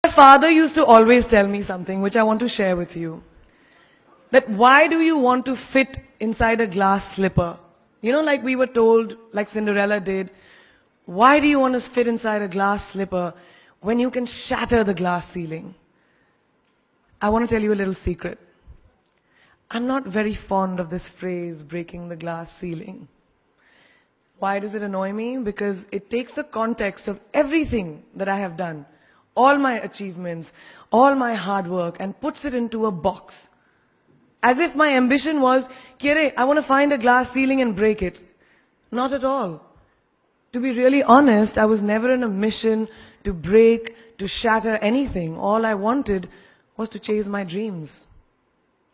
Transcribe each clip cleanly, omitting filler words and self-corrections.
My father used to always tell me something which I want to share with you. That why do you want to fit inside a glass slipper? You know, like we were told, like Cinderella did, why do you want to fit inside a glass slipper when you can shatter the glass ceiling? I want to tell you a little secret. I'm not very fond of this phrase, breaking the glass ceiling. Why does it annoy me? Because it takes the context of everything that I have done, all my achievements, all my hard work, and puts it into a box. As if my ambition was, Kire, I want to find a glass ceiling and break it. Not at all. To be really honest, I was never in a mission to break, to shatter anything. All I wanted was to chase my dreams,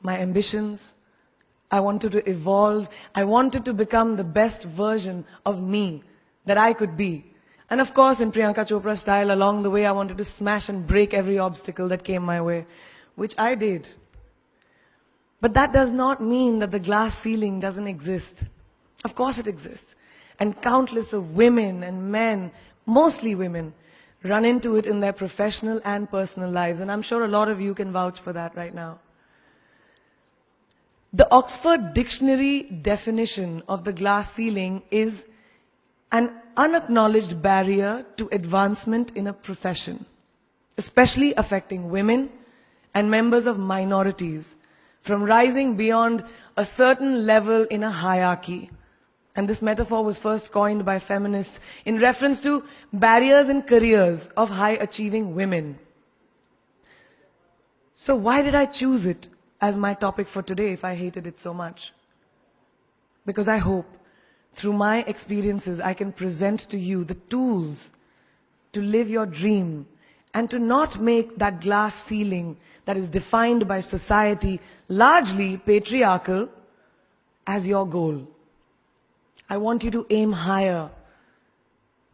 my ambitions. I wanted to evolve. I wanted to become the best version of me that I could be. And of course, in Priyanka Chopra style, along the way, I wanted to smash and break every obstacle that came my way, which I did. But that does not mean that the glass ceiling doesn't exist. Of course it exists. And countless of women and men, mostly women, run into it in their professional and personal lives. And I'm sure a lot of you can vouch for that right now. The Oxford Dictionary definition of the glass ceiling is an unacknowledged barrier to advancement in a profession, especially affecting women and members of minorities from rising beyond a certain level in a hierarchy. And this metaphor was first coined by feminists in reference to barriers in careers of high-achieving women. So why did I choose it as my topic for today if I hated it so much? Because I hope through my experiences I can present to you the tools to live your dream and to not make that glass ceiling that is defined by society, largely patriarchal, as your goal. I want you to aim higher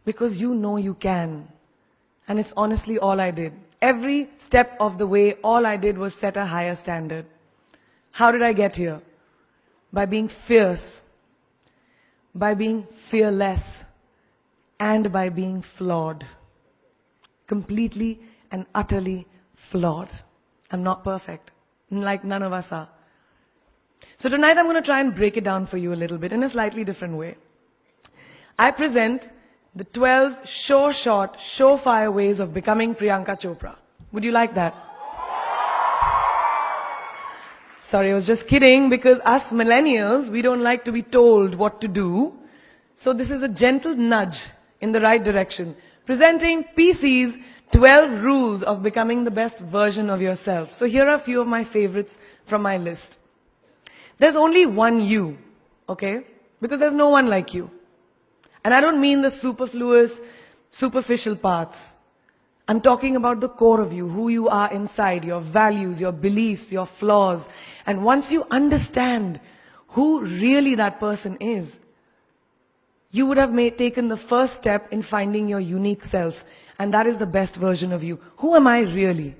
because you know you can. And it's honestly all I did. Every step of the way, all I did was set a higher standard. How did I get here? By being fierce, by being fearless, and by being flawed. Completely and utterly flawed. I'm not perfect, like none of us are. So tonight I'm going to try and break it down for you a little bit in a slightly different way. I present the 12 short, surefire ways of becoming Priyanka Chopra. Would you like that? Sorry, I was just kidding, because us millennials, we don't like to be told what to do. So this is a gentle nudge in the right direction. Presenting PC's 12 rules of becoming the best version of yourself. So here are a few of my favorites from my list. There's only one you, okay? Because there's no one like you. And I don't mean the superfluous, superficial parts. I'm talking about the core of you, who you are inside, your values, your beliefs, your flaws. And once you understand who really that person is, you would have taken the first step in finding your unique self. And that is the best version of you. Who am I really?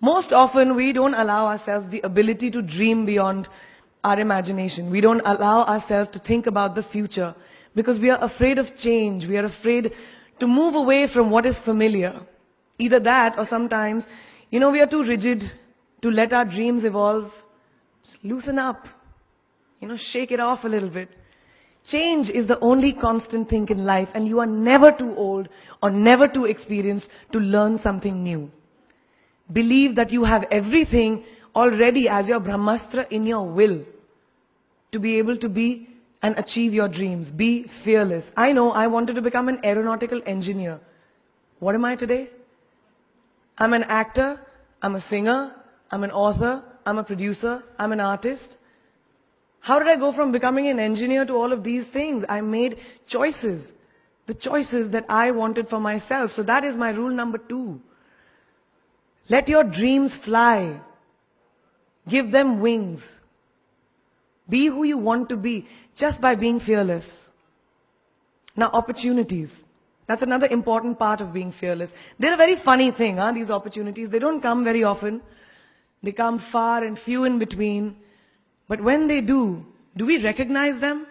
Most often, we don't allow ourselves the ability to dream beyond our imagination. We don't allow ourselves to think about the future because we are afraid of change. We are afraid to move away from what is familiar. Either that or sometimes, we are too rigid to let our dreams evolve. Just loosen up. Shake it off a little bit. Change is the only constant thing in life, and you are never too old or never too experienced to learn something new. Believe that you have everything already as your Brahmastra in your will to be able to be and achieve your dreams. Be fearless. I know I wanted to become an aeronautical engineer. What am I today? I'm an actor, I'm a singer, I'm an author, I'm a producer, I'm an artist. How did I go from becoming an engineer to all of these things? I made choices. The choices that I wanted for myself. So that is my rule number 2. Let your dreams fly. Give them wings. Be who you want to be just by being fearless. Now, opportunities. That's another important part of being fearless. They're a very funny thing, these opportunities. They don't come very often. They come far and few in between. But when they do we recognize them?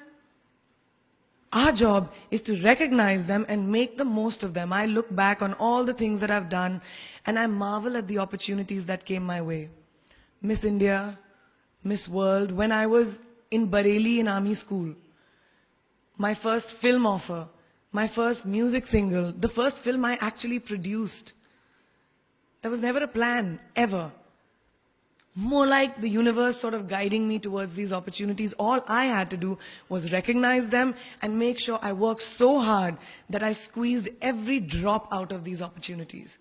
Our job is to recognize them and make the most of them. I look back on all the things that I've done and I marvel at the opportunities that came my way. Miss India, Miss World, when I was in Bareilly in army school, my first film offer, my first music single, the first film I actually produced. There was never a plan, ever. More like the universe sort of guiding me towards these opportunities. All I had to do was recognize them and make sure I worked so hard that I squeezed every drop out of these opportunities.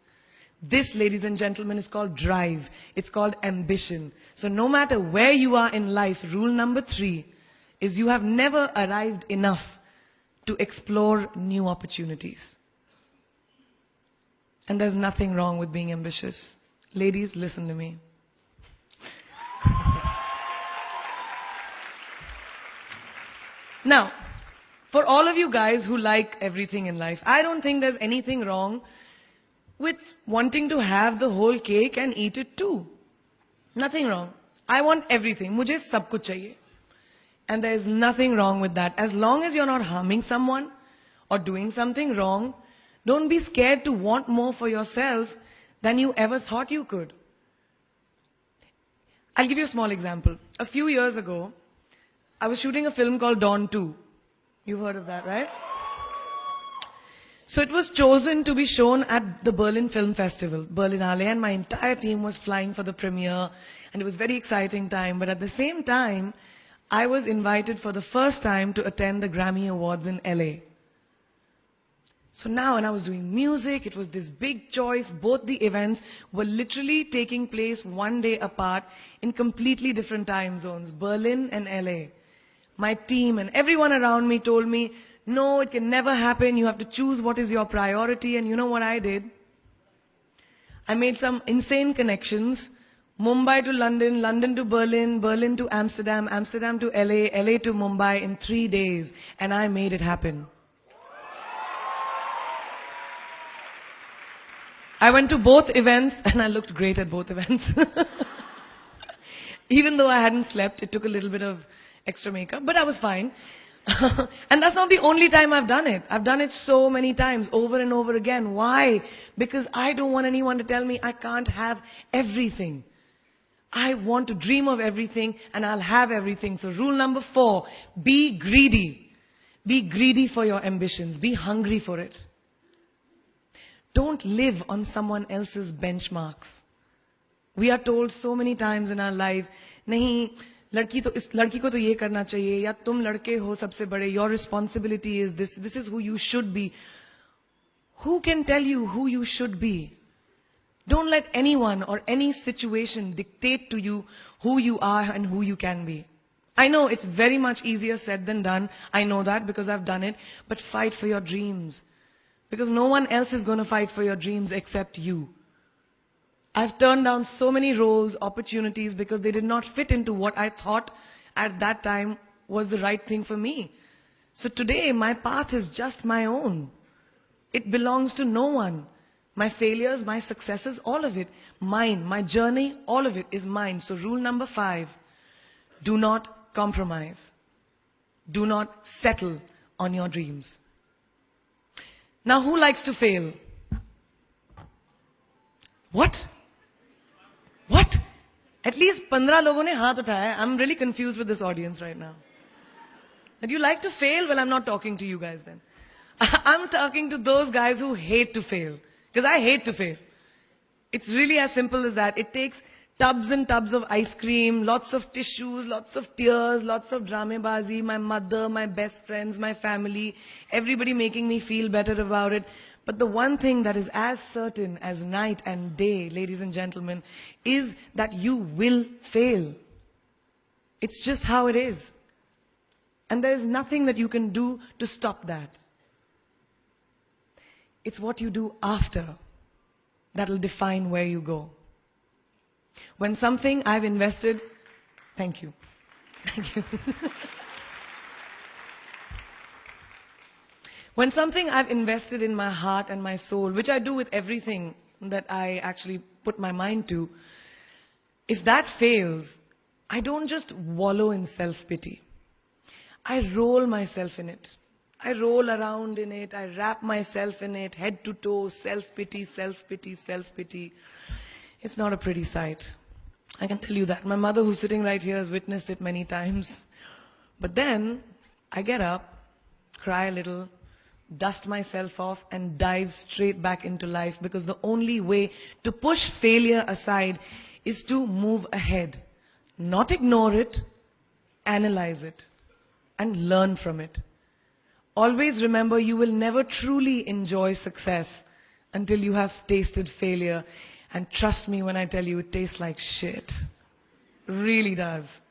This, ladies and gentlemen, is called drive. It's called ambition. So no matter where you are in life, rule number 3 is you have never arrived enough to explore new opportunities. And there's nothing wrong with being ambitious. Ladies, listen to me. Now, for all of you guys who like everything in life, I don't think there's anything wrong with wanting to have the whole cake and eat it too. Nothing wrong. I want everything. Mujhe sab kuch chahiye. And there is nothing wrong with that. As long as you're not harming someone or doing something wrong, don't be scared to want more for yourself than you ever thought you could. I'll give you a small example. A few years ago, I was shooting a film called Dawn 2. You've heard of that, right? So it was chosen to be shown at the Berlin Film Festival, Berlinale, and my entire team was flying for the premiere, and it was a very exciting time. But at the same time, I was invited for the first time to attend the Grammy Awards in LA. So now, and I was doing music, it was this big choice. Both the events were literally taking place one day apart in completely different time zones, Berlin and LA. My team and everyone around me told me, no, it can never happen. You have to choose what is your priority. And you know what I did? I made some insane connections. Mumbai to London, London to Berlin, Berlin to Amsterdam, Amsterdam to LA, LA to Mumbai in 3 days. And I made it happen. I went to both events and I looked great at both events. Even though I hadn't slept, it took a little bit of extra makeup, but I was fine. And that's not the only time I've done it. I've done it so many times, over and over again. Why? Because I don't want anyone to tell me I can't have everything. I want to dream of everything and I'll have everything. So rule number 4, be greedy. Be greedy for your ambitions. Be hungry for it. Don't live on someone else's benchmarks. We are told so many times in our life, nahi, लड़की को तो ये करना चाहिए, या तुम लड़के हो सबसे बड़े, your responsibility is this is who you should be. Who can tell you who you should be? Don't let anyone or any situation dictate to you who you are and who you can be. I know it's very much easier said than done. I know that because I've done it. But fight for your dreams. Because no one else is going to fight for your dreams except you. I've turned down so many roles, opportunities, because they did not fit into what I thought at that time was the right thing for me. So today, my path is just my own. It belongs to no one. My failures, my successes, all of it, mine. My journey, all of it is mine. So rule number 5, do not compromise. Do not settle on your dreams. Now, who likes to fail? What? What? At least 15 लोगों ने हाथ उठाया. I'm really confused with this audience right now. That you like to fail? Well, I'm not talking to you guys then. I'm talking to those guys who hate to fail. Because I hate to fail. It's really as simple as that. It takes tubs and tubs of ice cream, lots of tissues, lots of tears, lots of dramebazi, my mother, my best friends, my family, everybody making me feel better about it. But the one thing that is as certain as night and day, ladies and gentlemen, is that you will fail. It's just how it is. And there is nothing that you can do to stop that. It's what you do after that will define where you go. When something I've invested, thank you. Thank you. When something I've invested in my heart and my soul, which I do with everything that I actually put my mind to, if that fails, I don't just wallow in self-pity. I roll myself in it. I roll around in it. I wrap myself in it, head to toe, self-pity, self-pity, self-pity. It's not a pretty sight. I can tell you that. My mother, who's sitting right here, has witnessed it many times. But then I get up, cry a little, dust myself off, and dive straight back into life, because the only way to push failure aside is to move ahead. Not ignore it, analyze it, and learn from it. Always remember, you will never truly enjoy success until you have tasted failure. And trust me when I tell you, it tastes like shit. Really does.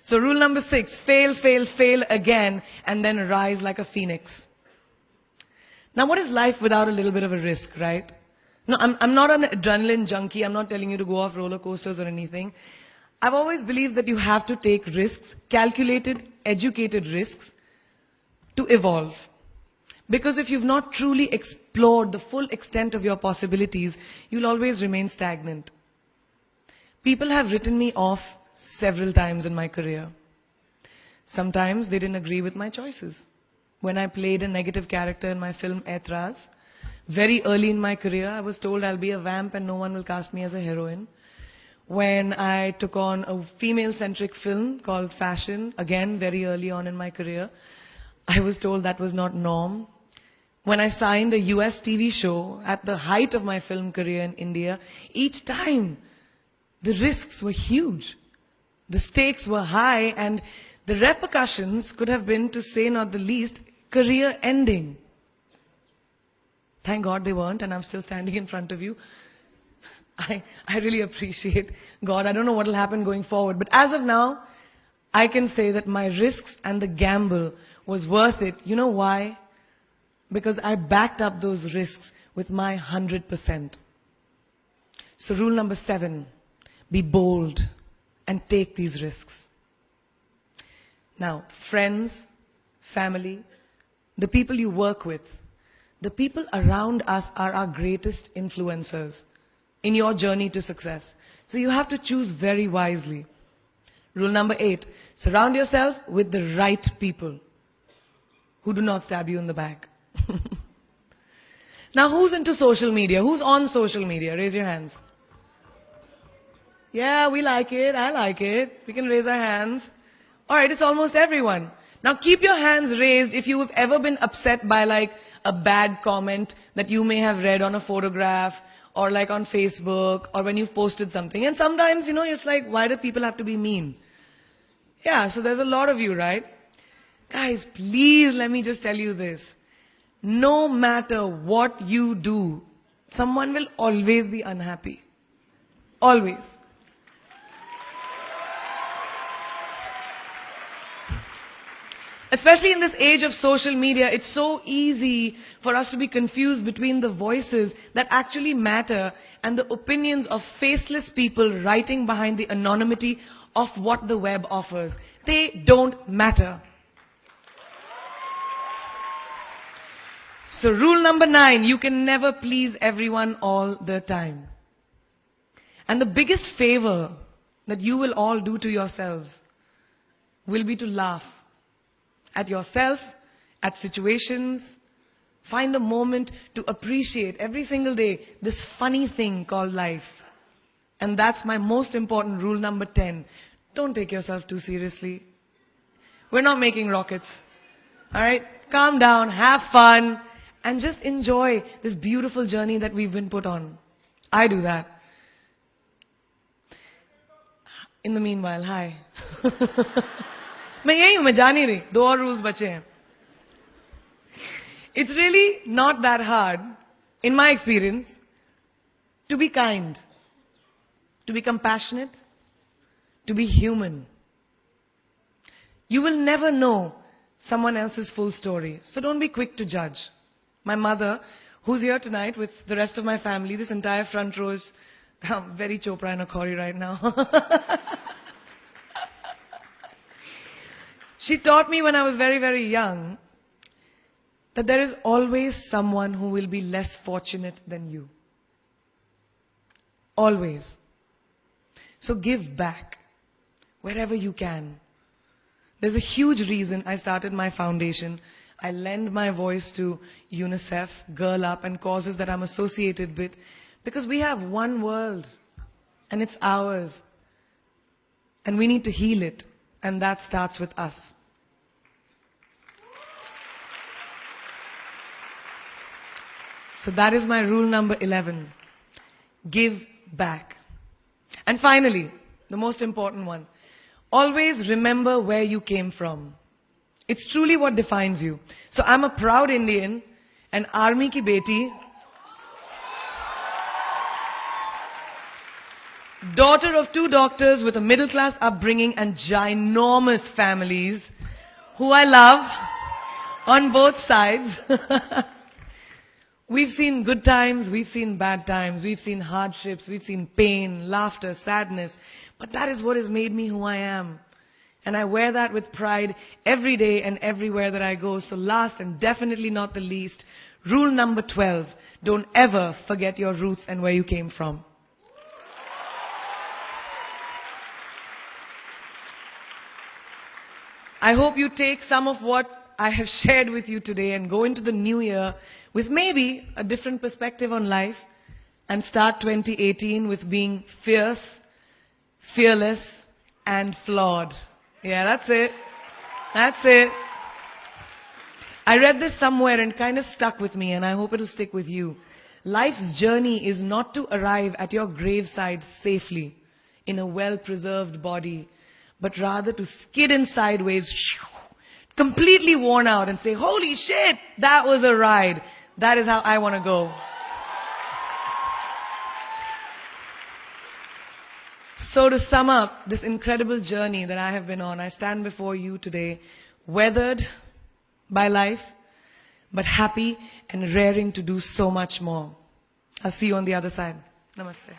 So rule number 6, fail, fail, fail again, and then rise like a phoenix. Now, what is life without a little bit of a risk, right? No, I'm not an adrenaline junkie. I'm not telling you to go off roller coasters or anything. I've always believed that you have to take risks, calculated, educated risks, to evolve. Because if you've not truly explored the full extent of your possibilities, you'll always remain stagnant. People have written me off several times in my career. Sometimes they didn't agree with my choices. When I played a negative character in my film Aitraz, very early in my career, I was told I'll be a vamp and no one will cast me as a heroine. When I took on a female-centric film called Fashion, again very early on in my career, I was told that was not norm. When I signed a US TV show at the height of my film career in India, each time the risks were huge. The stakes were high, and the repercussions could have been, to say not the least, career ending. Thank God they weren't, and I'm still standing in front of you. I really appreciate God. I don't know what will happen going forward, but as of now, I can say that my risks and the gamble was worth it. You know why? Because I backed up those risks with my 100%. So rule number 7, be bold and take these risks. Now, friends, family, the people you work with, the people around us are our greatest influencers in your journey to success. So you have to choose very wisely. Rule number 8, surround yourself with the right people who do not stab you in the back. Now, who's into social media? Who's on social media? Raise your hands. Yeah, we like it. I like it. We can raise our hands. All right, it's almost everyone. Now, keep your hands raised if you have ever been upset by like a bad comment that you may have read on a photograph or like on Facebook or when you've posted something. And sometimes, it's like, why do people have to be mean? Yeah, so there's a lot of you, right? Guys, please let me just tell you this. No matter what you do, someone will always be unhappy. Always. Especially in this age of social media, it's so easy for us to be confused between the voices that actually matter and the opinions of faceless people writing behind the anonymity of what the web offers. They don't matter. So rule number 9, you can never please everyone all the time. And the biggest favor that you will all do to yourselves will be to laugh at yourself, at situations. Find a moment to appreciate every single day this funny thing called life. And that's my most important rule number 10. Don't take yourself too seriously. We're not making rockets. All right? Calm down, have fun, and just enjoy this beautiful journey that we've been put on. I do that. In the meanwhile, hi. मैं यही हूँ, मैं जा नहीं रही. 2 और rules बचे हैं. It's really not that hard, in my experience, to be kind, to be compassionate, to be human. You will never know someone else's full story, so don't be quick to judge. My mother, who's here tonight with the rest of my family, this entire front row is very Chopra and Akhori right now. She taught me when I was very, very young that there is always someone who will be less fortunate than you. Always. So give back wherever you can. There's a huge reason I started my foundation. I lend my voice to UNICEF, Girl Up, and causes that I'm associated with, because we have one world, and it's ours. And we need to heal it, and that starts with us. So that is my rule number 11. Give back. And finally, the most important one, always remember where you came from. It's truly what defines you. So I'm a proud Indian, an army ki beti, daughter of 2 doctors with a middle-class upbringing and ginormous families, who I love on both sides. We've seen good times, we've seen bad times, we've seen hardships, we've seen pain, laughter, sadness. But that is what has made me who I am. And I wear that with pride every day and everywhere that I go. So last and definitely not the least, rule number 12, don't ever forget your roots and where you came from. I hope you take some of what I have shared with you today and go into the new year with maybe a different perspective on life, and start 2018 with being fierce, fearless, and flawed. Yeah, that's it. That's it. I read this somewhere and kind of stuck with me, and I hope it'll stick with you. Life's journey is not to arrive at your graveside safely in a well-preserved body, but rather to skid in sideways, completely worn out, and say, holy shit, that was a ride. That is how I want to go. So to sum up this incredible journey that I have been on, I stand before you today, weathered by life, but happy and raring to do so much more. I'll see you on the other side. Namaste.